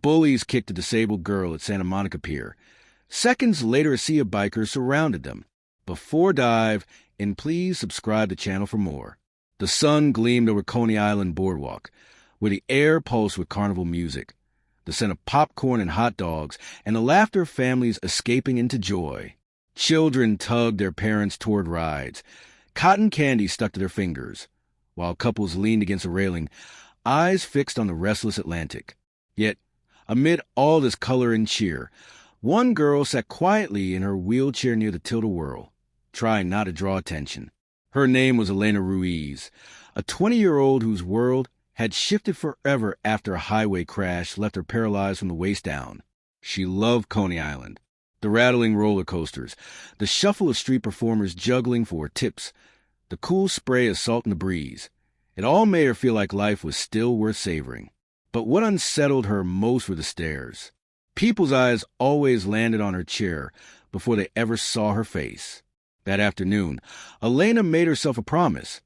Bullies kicked a disabled girl at Santa Monica Pier. Seconds later, a sea of bikers surrounded them. Before dive, and please subscribe to the channel for more. The sun gleamed over Coney Island boardwalk, where the air pulsed with carnival music, the scent of popcorn and hot dogs, and the laughter of families escaping into joy. Children tugged their parents toward rides. Cotton candy stuck to their fingers, while couples leaned against a railing, eyes fixed on the restless Atlantic. Yet, amid all this color and cheer, one girl sat quietly in her wheelchair near the tilt-a-whirl, trying not to draw attention. Her name was Elena Ruiz, a 20-year-old whose world had shifted forever after a highway crash left her paralyzed from the waist down. She loved Coney Island, the rattling roller coasters, the shuffle of street performers juggling for tips, the cool spray of salt in the breeze. It all made her feel like life was still worth savoring. But what unsettled her most were the stares. People's eyes always landed on her chair before they ever saw her face. That afternoon, Elena made herself a promise.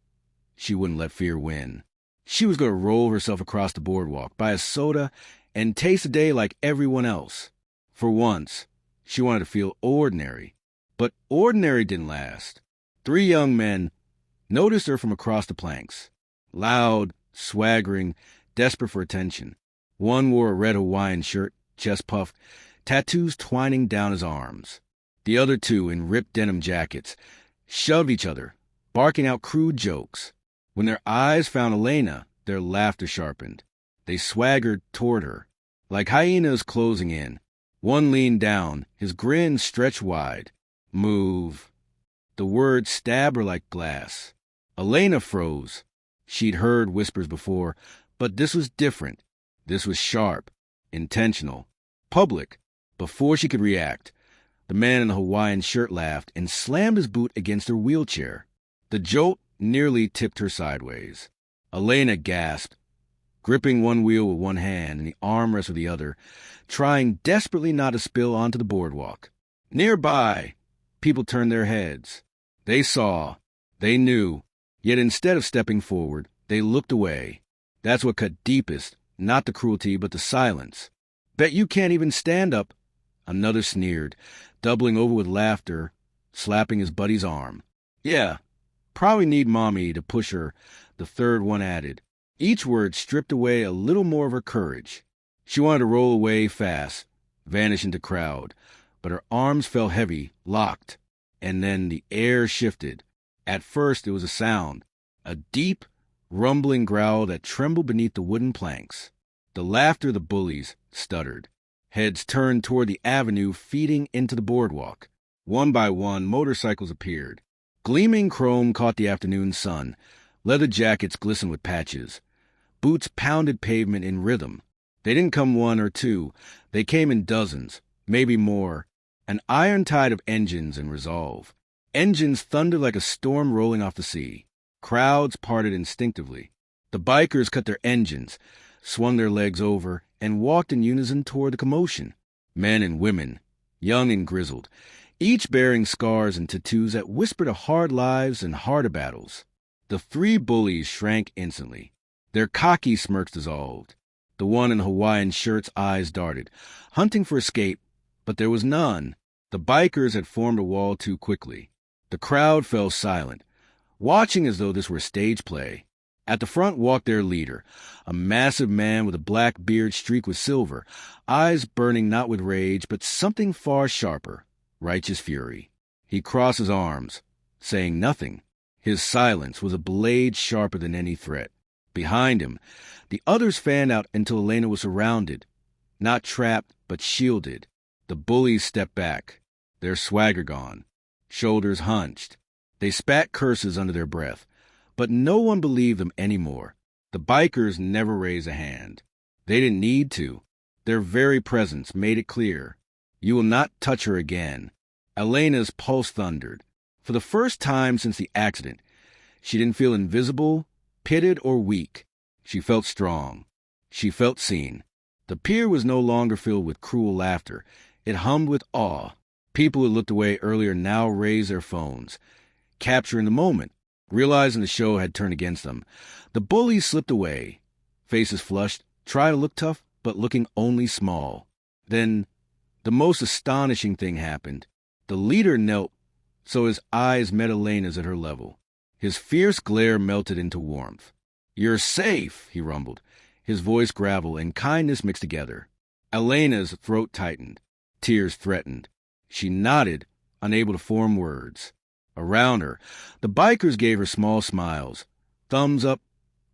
She wouldn't let fear win. She was going to roll herself across the boardwalk, buy a soda, and taste the day like everyone else. For once, she wanted to feel ordinary. But ordinary didn't last. 3 young men noticed her from across the planks. Loud, swaggering, desperate for attention. One wore a red Hawaiian shirt, chest puffed, tattoos twining down his arms. The other 2, in ripped denim jackets, shoved each other, barking out crude jokes. When their eyes found Elena, their laughter sharpened. They swaggered toward her, like hyenas closing in. One leaned down, his grin stretched wide. Move. The words stabbed her like glass. Elena froze. She'd heard whispers before, but this was different. This was sharp, intentional, public. Before she could react, the man in the Hawaiian shirt laughed and slammed his boot against her wheelchair. The jolt nearly tipped her sideways. Elena gasped, gripping one wheel with one hand and the armrest with the other, trying desperately not to spill onto the boardwalk. Nearby, people turned their heads. They saw. They knew. Yet instead of stepping forward, they looked away. That's what cut deepest, not the cruelty, but the silence. Bet you can't even stand up. Another sneered, doubling over with laughter, slapping his buddy's arm. Yeah, probably need mommy to push her, the third one added. Each word stripped away a little more of her courage. She wanted to roll away fast, vanish into crowd, but her arms felt heavy, locked, and then the air shifted. At first it was a sound, a deep, rumbling growl that trembled beneath the wooden planks. The laughter of the bullies stuttered. Heads turned toward the avenue feeding into the boardwalk. One by one, motorcycles appeared. Gleaming chrome caught the afternoon sun. Leather jackets glistened with patches. Boots pounded pavement in rhythm. They didn't come 1 or 2. They came in dozens, maybe more. An iron tide of engines and resolve. Engines thundered like a storm rolling off the sea. Crowds parted instinctively. The bikers cut their engines, swung their legs over, and walked in unison toward the commotion. Men and women, young and grizzled, each bearing scars and tattoos that whispered of hard lives and harder battles. The 3 bullies shrank instantly. Their cocky smirks dissolved. The one in Hawaiian shirt's eyes darted, hunting for escape, but there was none. The bikers had formed a wall too quickly. The crowd fell silent, watching as though this were stage play. At the front walked their leader, a massive man with a black beard streaked with silver, eyes burning not with rage, but something far sharper, righteous fury. He crossed his arms, saying nothing. His silence was a blade sharper than any threat. Behind him, the others fanned out until Elena was surrounded, not trapped, but shielded. The bullies stepped back, their swagger gone, shoulders hunched. They spat curses under their breath, but no one believed them anymore. The bikers never raised a hand. They didn't need to. Their very presence made it clear. You will not touch her again. Elena's pulse thundered. For the first time since the accident, she didn't feel invisible, pitted, or weak. She felt strong. She felt seen. The pier was no longer filled with cruel laughter. It hummed with awe. People who looked away earlier now raised their phones, capturing the moment, realizing the show had turned against them. The bullies slipped away. Faces flushed, tried to look tough, but looking only small. Then, the most astonishing thing happened. The leader knelt so his eyes met Elena's at her level. His fierce glare melted into warmth. "You're safe," he rumbled, his voice gravel and kindness mixed together. Elena's throat tightened. Tears threatened. She nodded, unable to form words. Around her, the bikers gave her small smiles, thumbs up,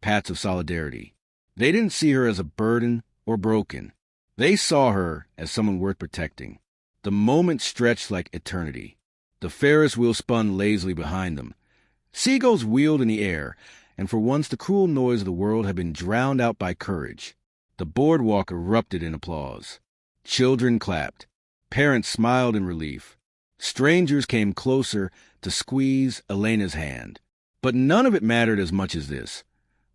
pats of solidarity. They didn't see her as a burden or broken. They saw her as someone worth protecting. The moment stretched like eternity. The Ferris wheel spun lazily behind them. Seagulls wheeled in the air, and for once the cruel noise of the world had been drowned out by courage. The boardwalk erupted in applause. Children clapped. Parents smiled in relief. Strangers came closer to squeeze Elena's hand. But none of it mattered as much as this.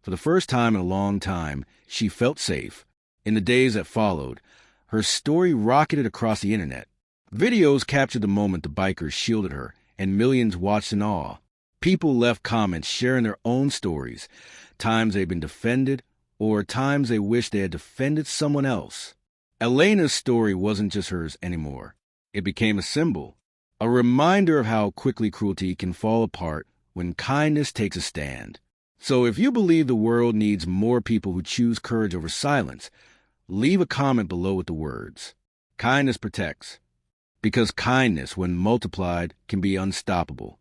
For the first time in a long time, she felt safe. In the days that followed, her story rocketed across the internet. Videos captured the moment the bikers shielded her, and millions watched in awe. People left comments sharing their own stories, times they'd been defended, or times they wished they had defended someone else. Elena's story wasn't just hers anymore. It became a symbol, a reminder of how quickly cruelty can fall apart when kindness takes a stand. So if you believe the world needs more people who choose courage over silence, leave a comment below with the words, "Kindness protects." Because kindness, when multiplied, can be unstoppable.